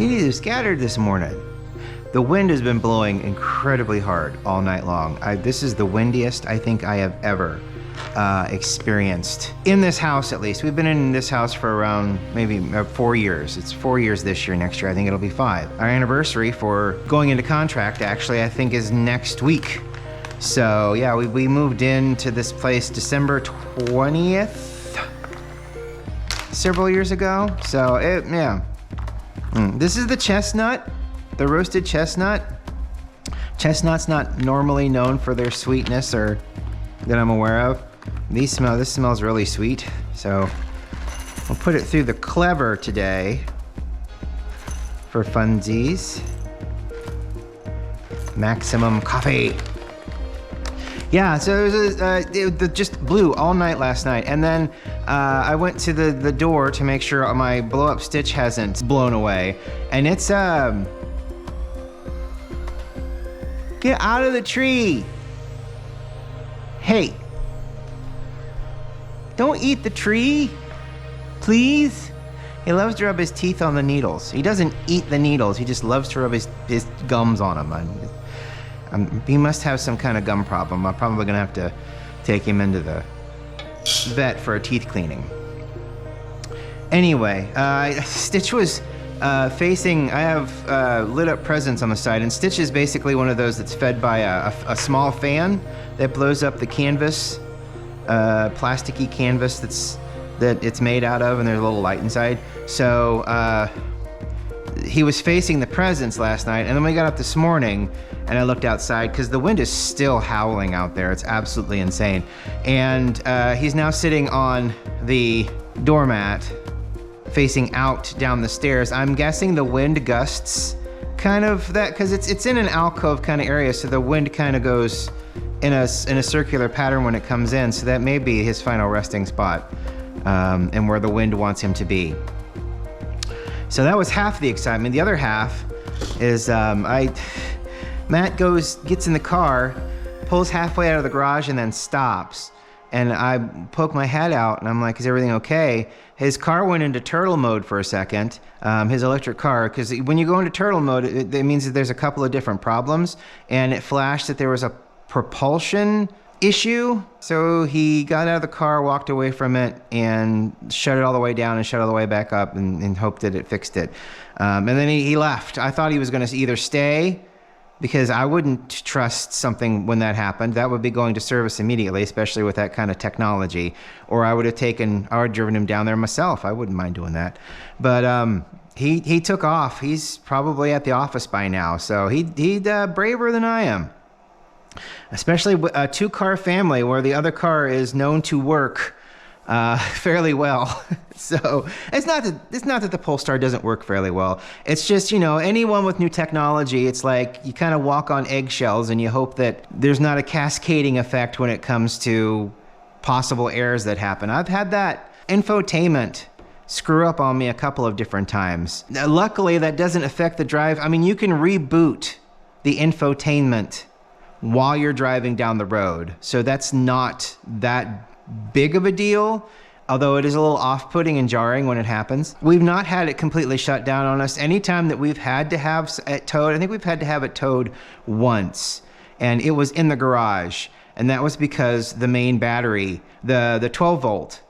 Kitties are scattered this morning. The wind has been blowing incredibly hard all night long. This is the windiest I think I have ever experienced in this house, at least. We've been in this house for around maybe 4 years. It's 4 years this year. Next year I think it'll be 5. Our anniversary for going into contract actually I think is next week. So yeah, we moved into this place December 20th several years ago. So yeah. This is the chestnut, the roasted chestnut. Chestnut's not normally known for their sweetness or that I'm aware of. This smells really sweet. So we'll put it through the clever today for funsies. Maximum coffee. Yeah, so it just blew all night last night. And then I went to the door to make sure my blow up stitch hasn't blown away. And it's, get out of the tree. Hey, don't eat the tree, please. He loves to rub his teeth on the needles. He doesn't eat the needles, he just loves to rub his gums on them. He must have some kind of gum problem. I'm probably gonna have to take him into the vet for a teeth cleaning. Anyway, Stitch was facing, I have lit up presents on the side, and Stitch is basically one of those that's fed by a small fan that blows up the canvas, plasticky canvas that it's made out of, and there's a little light inside. So he was facing the presents last night, and then we got up this morning and I looked outside because the wind is still howling out there. It's absolutely insane. And he's now sitting on the doormat facing out down the stairs. I'm guessing the wind gusts kind of that, because it's in an alcove kind of area, so the wind kind of goes in a circular pattern when it comes in, so that may be his final resting spot and where the wind wants him to be. So that was half the excitement. The other half is Matt gets in the car, pulls halfway out of the garage and then stops. And I poke my head out and I'm like, is everything okay? His car went into turtle mode for a second, his electric car, because when you go into turtle mode, it means that there's a couple of different problems, and it flashed that there was a propulsion issue. So he got out of the car, walked away from it, and shut it all the way down and shut it all the way back up and hoped that it fixed it. And then he left. I thought he was gonna either stay, because I wouldn't trust something when that happened. That would be going to service immediately, especially with that kind of technology. Or I would have driven him down there myself. I wouldn't mind doing that. But he took off. He's probably at the office by now. So he's braver than I am. Especially a 2-car family where the other car is known to work fairly well. So it's not that the Polestar doesn't work fairly well. It's just, anyone with new technology, it's like you kind of walk on eggshells and you hope that there's not a cascading effect when it comes to possible errors that happen. I've had that infotainment screw up on me a couple of different times. Now, luckily, that doesn't affect the drive. I mean, you can reboot the infotainment while you're driving down the road. So that's not that big of a deal, although it is a little off-putting and jarring when it happens. We've not had it completely shut down on us. Anytime that we've had to have it towed, I think we've had to have it towed once, and it was in the garage. And that was because the main battery, the 12 volt,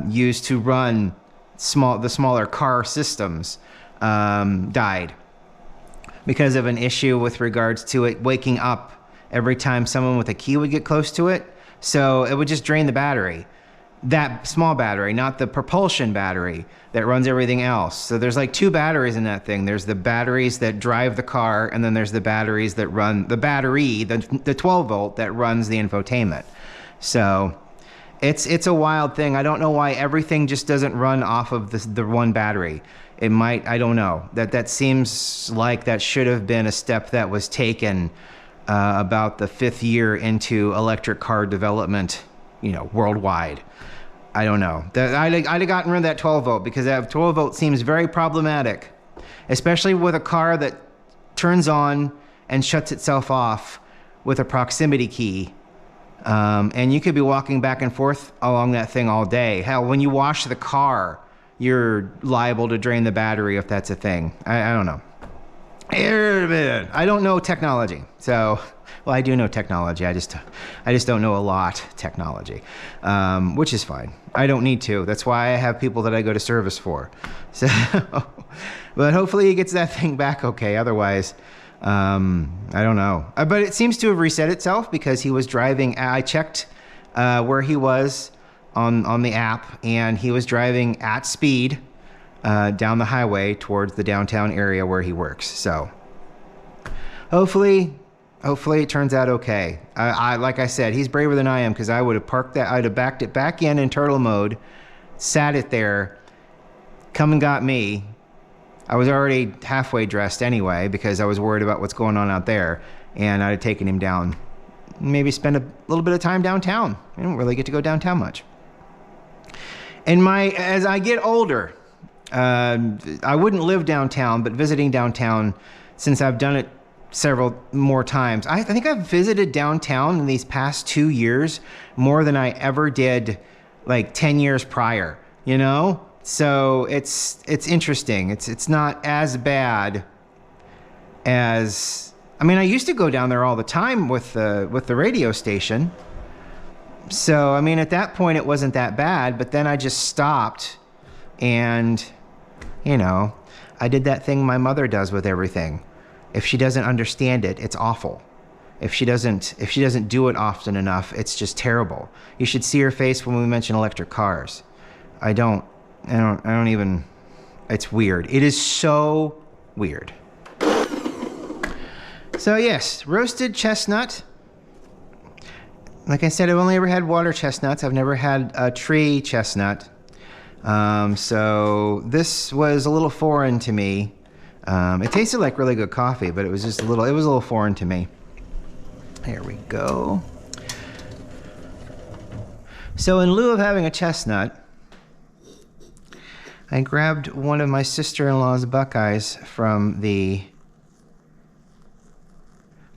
used to run the smaller car systems, died because of an issue with regards to it waking up every time someone with a key would get close to it. So it would just drain the battery. That small battery, not the propulsion battery that runs everything else. So there's like 2 batteries in that thing. There's the batteries that drive the car, and then there's the batteries that run the 12 volt that runs the infotainment. So it's a wild thing. I don't know why everything just doesn't run off of the one battery. It might, I don't know. That seems like that should have been a step that was taken about the 5th year into electric car development, worldwide. I don't know. I'd have gotten rid of that 12 volt, because that 12 volt seems very problematic, especially with a car that turns on and shuts itself off with a proximity key. And you could be walking back and forth along that thing all day. Hell, when you wash the car, you're liable to drain the battery if that's a thing. I don't know. I don't know technology. So, well, I do know technology. I just don't know a lot technology, which is fine. I don't need to. That's why I have people that I go to service for. So, but hopefully he gets that thing back okay. Otherwise, I don't know. But it seems to have reset itself because he was driving. I checked where he was on the app, and he was driving at speed down the highway towards the downtown area where he works. So hopefully it turns out okay. Like I said, he's braver than I am, because I would have parked that. I'd have backed it back in turtle mode, sat it there, come and got me. I was already halfway dressed anyway because I was worried about what's going on out there, and I'd have taken him down, maybe spend a little bit of time downtown. I don't really get to go downtown much. And as I get older, I wouldn't live downtown, but visiting downtown, since I've done it several more times. I think I've visited downtown in these past 2 years more than I ever did like 10 years prior, you know? So it's interesting. It's not as bad as, I mean, I used to go down there all the time with the radio station. So, I mean, at that point it wasn't that bad, but then I just stopped, and, you know, I did that thing my mother does with everything. If she doesn't understand it, it's awful. If she doesn't do it often enough, it's just terrible. You should see her face when we mention electric cars. I don't even, it's weird. It is so weird. So yes, roasted chestnut. Like I said, I've only ever had water chestnuts. I've never had a tree chestnut. So this was a little foreign to me. It tasted like really good coffee, but it was a little foreign to me. Here we go. So in lieu of having a chestnut, I grabbed one of my sister-in-law's Buckeyes from the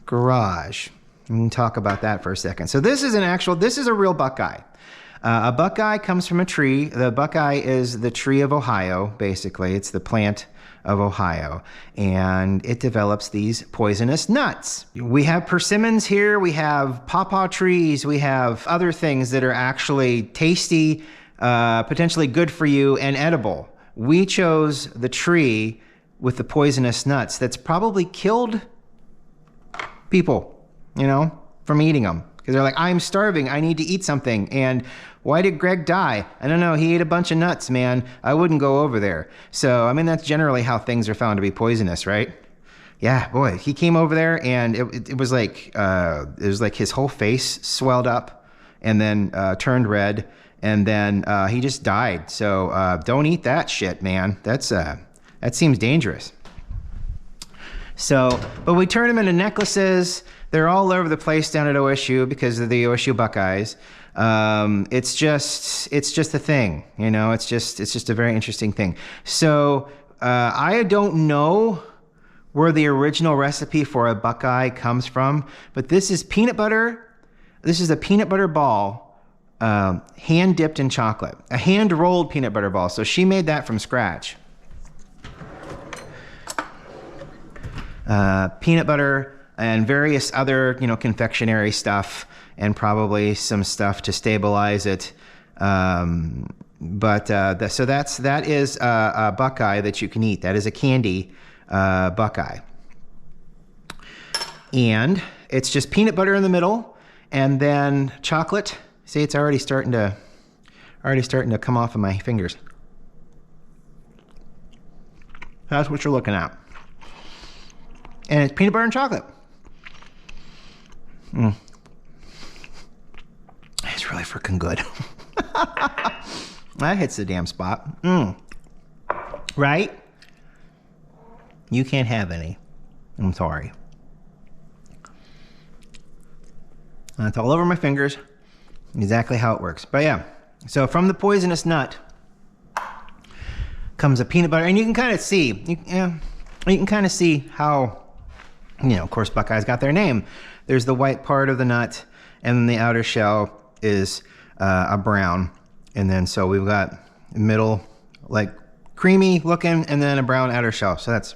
garage. We can talk about that for a second. So this is a real Buckeye. A Buckeye comes from a tree. The Buckeye is the tree of Ohio, basically. It's the plant of Ohio, and it develops these poisonous nuts. We have persimmons here, we have pawpaw trees, we have other things that are actually tasty, potentially good for you, and edible. We chose the tree with the poisonous nuts that's probably killed people, you know, from eating them. Because they're like, I'm starving, I need to eat something. And why did Greg die? I don't know, he ate a bunch of nuts, man. I wouldn't go over there. So, I mean, that's generally how things are found to be poisonous, right? Yeah, boy, he came over there, and it was like his whole face swelled up and then turned red, and then he just died. So don't eat that shit, man. That seems dangerous. So, but we turned them into necklaces. They're all over the place down at OSU because of the OSU Buckeyes. It's just a thing, you know. It's just a very interesting thing. So I don't know where the original recipe for a Buckeye comes from, but this is peanut butter. This is a peanut butter ball, hand dipped in chocolate, a hand rolled peanut butter ball. So she made that from scratch. Peanut butter and various other, you know, confectionery stuff, and probably some stuff to stabilize it. So that is a Buckeye that you can eat. That is a candy Buckeye. And it's just peanut butter in the middle, and then chocolate. See, it's already starting to come off of my fingers. That's what you're looking at. And it's peanut butter and chocolate. It's really freaking good. That hits the damn spot. Right? You can't have any. I'm sorry. That's all over my fingers. Exactly how it works. But yeah, so from the poisonous nut comes a peanut butter, and you can kind of see, you can kind of see how, you know, of course, Buckeyes got their name. There's the white part of the nut, and then the outer shell is a brown. And then so we've got middle like creamy looking, and then a brown outer shell. So that's,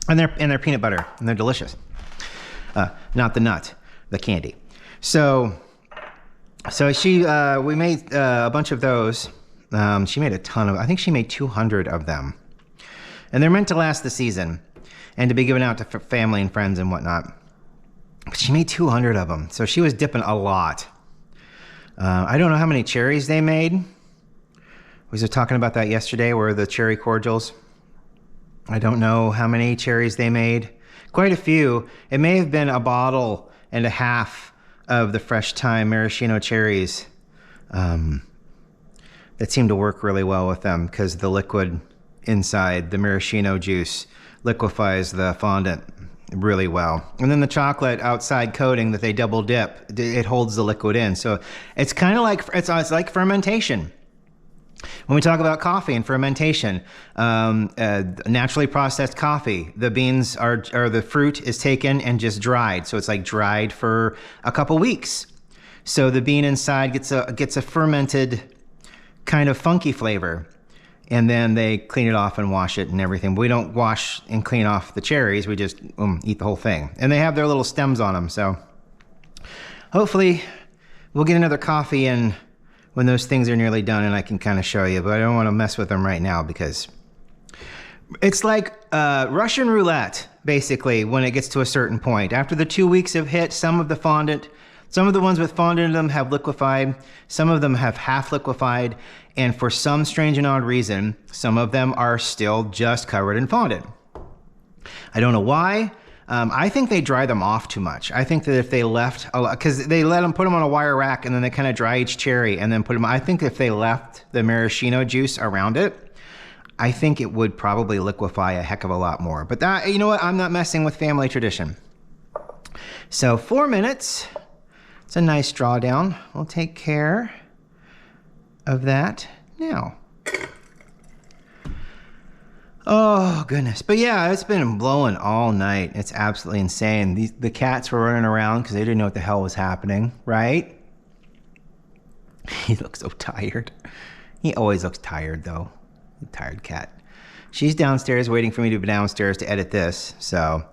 and they're peanut butter, and they're delicious. Not the nut, the candy. So we made a bunch of those. She made a ton of, I think she made 200 of them. And they're meant to last the season and to be given out to family and friends and whatnot. But she made 200 of them. So she was dipping a lot. I don't know how many cherries they made. We were talking about that yesterday, where the cherry cordials. I don't know how many cherries they made. Quite a few. It may have been a bottle and a half of the fresh thyme maraschino cherries. That seemed to work really well with them because the liquid inside the maraschino juice liquefies the fondant really well. And then the chocolate outside coating that they double dip, it holds the liquid in. So it's kind of like, it's like fermentation. When we talk about coffee and fermentation, naturally processed coffee, the beans or the fruit is taken and just dried. So it's like dried for a couple weeks. So the bean inside gets a fermented kind of funky flavor. And then they clean it off and wash it and everything. But we don't wash and clean off the cherries. We just eat the whole thing. And they have their little stems on them. So hopefully we'll get another coffee in when those things are nearly done, and I can kind of show you. But I don't want to mess with them right now because it's like Russian roulette, basically, when it gets to a certain point. After the 2 weeks have hit, some of the ones with fondant in them have liquefied. Some of them have half liquefied. And for some strange and odd reason, some of them are still just covered in fondant. I don't know why. I think they dry them off too much. I think that if they left, because they put them on a wire rack and then they kind of dry each cherry and then put them, I think if they left the maraschino juice around it, I think it would probably liquefy a heck of a lot more. But that, you know what? I'm not messing with family tradition. So 4 minutes. It's a nice drawdown. We'll take care of that now. Oh, goodness. But yeah, it's been blowing all night. It's absolutely insane. The cats were running around because they didn't know what the hell was happening, right? He looks so tired. He always looks tired, though. Tired cat. She's downstairs waiting for me to be downstairs to edit this. So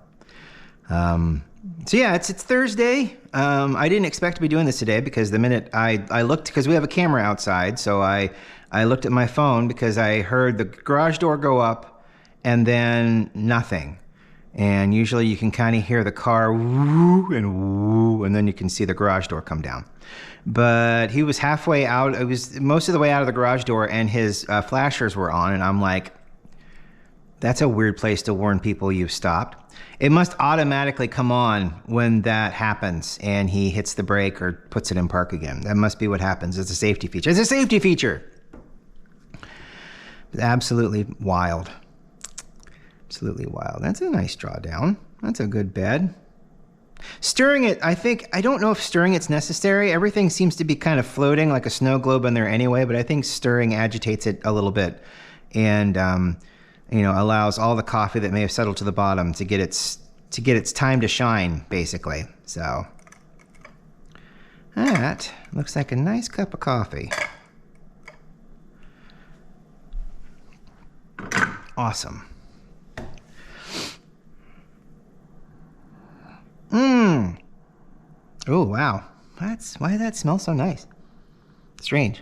yeah, it's Thursday. I didn't expect to be doing this today because the minute I looked, because we have a camera outside, so I looked at my phone because I heard the garage door go up and then nothing. And usually you can kind of hear the car woo, and then you can see the garage door come down. But he was halfway out. It was most of the way out of the garage door, and his flashers were on, and I'm like, that's a weird place to warn people you've stopped. It must automatically come on when that happens and he hits the brake or puts it in park again. That must be what happens. It's a safety feature. It's a safety feature. Absolutely wild. Absolutely wild. That's a nice drawdown. That's a good bed. Stirring it, I don't know if stirring it's necessary. Everything seems to be kind of floating like a snow globe in there anyway, but I think stirring agitates it a little bit and allows all the coffee that may have settled to the bottom to get its time to shine, basically. So that looks like a nice cup of coffee. Awesome. Oh, wow. Why does that smell so nice? Strange.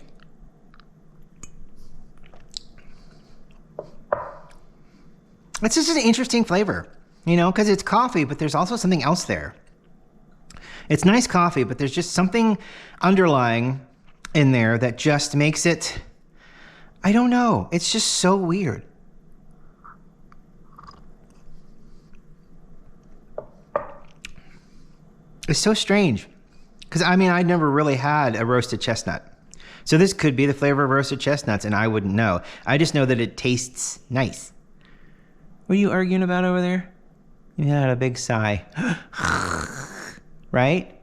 It's just an interesting flavor, because it's coffee, but there's also something else there. It's nice coffee, but there's just something underlying in there that just makes it, I don't know. It's just so weird. It's so strange. Because, I'd never really had a roasted chestnut. So this could be the flavor of roasted chestnuts, and I wouldn't know. I just know that it tastes nice. What are you arguing about over there? You had a big sigh. Right?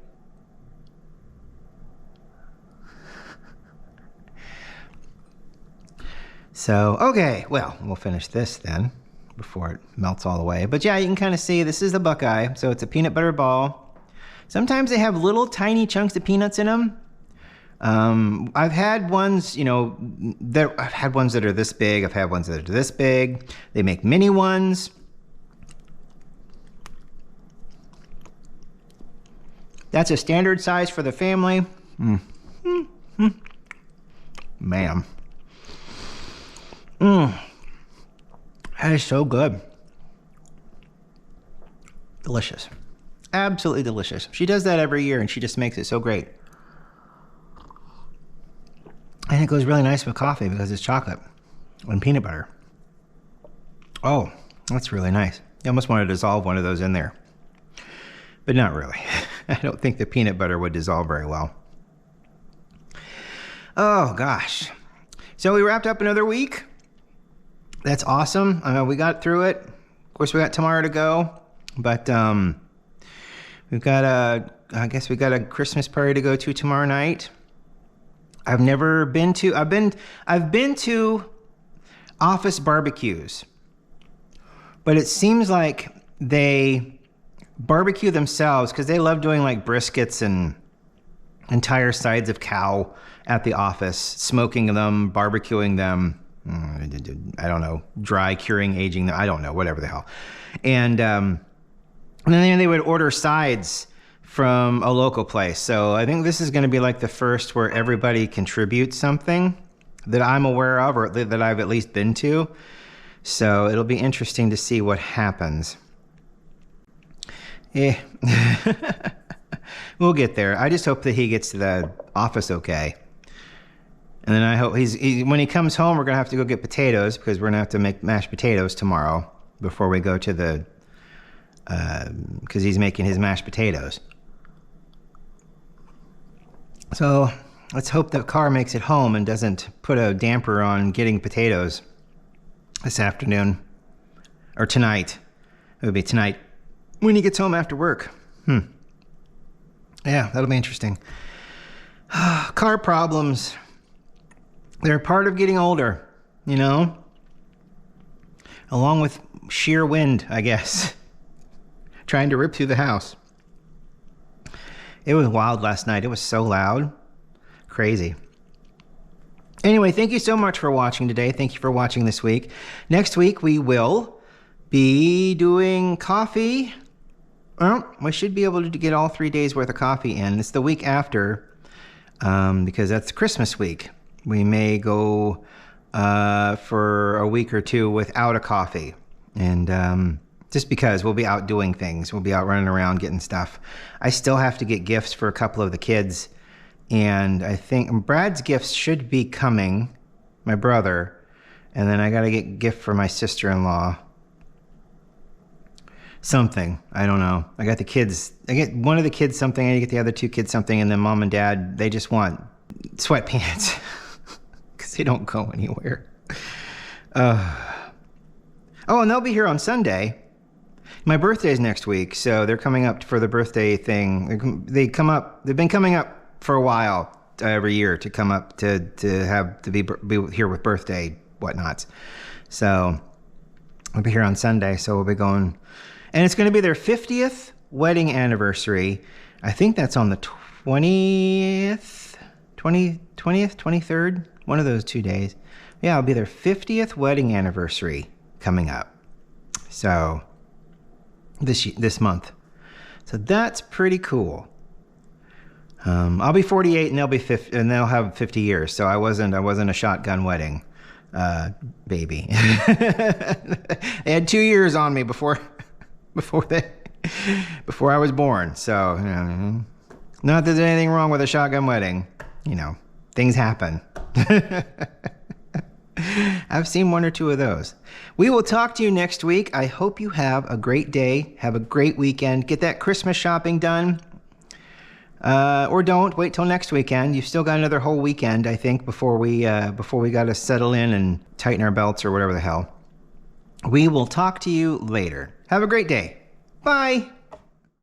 So, okay, well, we'll finish this then before it melts all the way. But yeah, you can kind of see this is the Buckeye. So it's a peanut butter ball. Sometimes they have little tiny chunks of peanuts in them, I've had ones, I've had ones that are this big. I've had ones that are this big. They make mini ones. That's a standard size for the family. Man. That is so good. Delicious. Absolutely delicious. She does that every year, and she just makes it so great. And it goes really nice with coffee because it's chocolate and peanut butter. Oh, that's really nice. You almost want to dissolve one of those in there. But not really. I don't think the peanut butter would dissolve very well. Oh, gosh. So we wrapped up another week. That's awesome. We got through it. Of course, we got tomorrow to go. But we've got I guess we got a Christmas party to go to tomorrow night. I've never been to, I've been to office barbecues, but it seems like they barbecue themselves because they love doing like briskets and entire sides of cow at the office, smoking them, barbecuing them. I don't know, dry curing, aging them. I don't know, whatever the hell. And then they would order sides from a local place. So I think this is going to be like the first where everybody contributes something that I'm aware of or that I've at least been to. So it'll be interesting to see what happens. We'll get there. I just hope that he gets to the office okay. And then I hope when he comes home, we're going to have to go get potatoes because we're going to have to make mashed potatoes tomorrow before we go to the, because he's making his mashed potatoes. So let's hope the car makes it home and doesn't put a damper on getting potatoes this afternoon or tonight. It would be tonight when he gets home after work. Yeah, that'll be interesting. Car problems. They're part of getting older, along with sheer wind, I guess, trying to rip through the house. It was wild last night. It was so loud. Crazy. Anyway, thank you so much for watching today. Thank you for watching this week. Next week, we will be doing coffee. Well, we should be able to get all 3 days worth of coffee in. It's the week after, because that's Christmas week. We may go for a week or two without a coffee. And just because we'll be out doing things. We'll be out running around getting stuff. I still have to get gifts for a couple of the kids. And I think Brad's gifts should be coming, my brother. And then I got to get a gift for my sister-in-law. Something. I don't know. I got the kids. I get one of the kids something. I get the other two kids something. And then mom and dad, they just want sweatpants. Because they don't go anywhere. Oh, and they'll be here on Sunday. My birthday's next week, so they're coming up for the birthday thing. They've been coming up for a while, every year, to come up to be here with birthday whatnots. So I'll be here on Sunday, so we'll be going. And it's going to be their 50th wedding anniversary. I think that's on the 20th, 23rd, one of those 2 days. Yeah, it'll be their 50th wedding anniversary coming up. So this month. So that's pretty cool. I'll be 48 and they'll be 50, and they'll have 50 years. So I wasn't a shotgun wedding baby. They had 2 years on me before I was born. So not that there's anything wrong with a shotgun wedding. Things happen. I've seen one or two of those. We will talk to you next week. I hope you have a great day. Have a great weekend. Get that Christmas shopping done. Or don't. Wait till next weekend. You've still got another whole weekend, I think, before we got to settle in and tighten our belts or whatever the hell. We will talk to you later. Have a great day. Bye.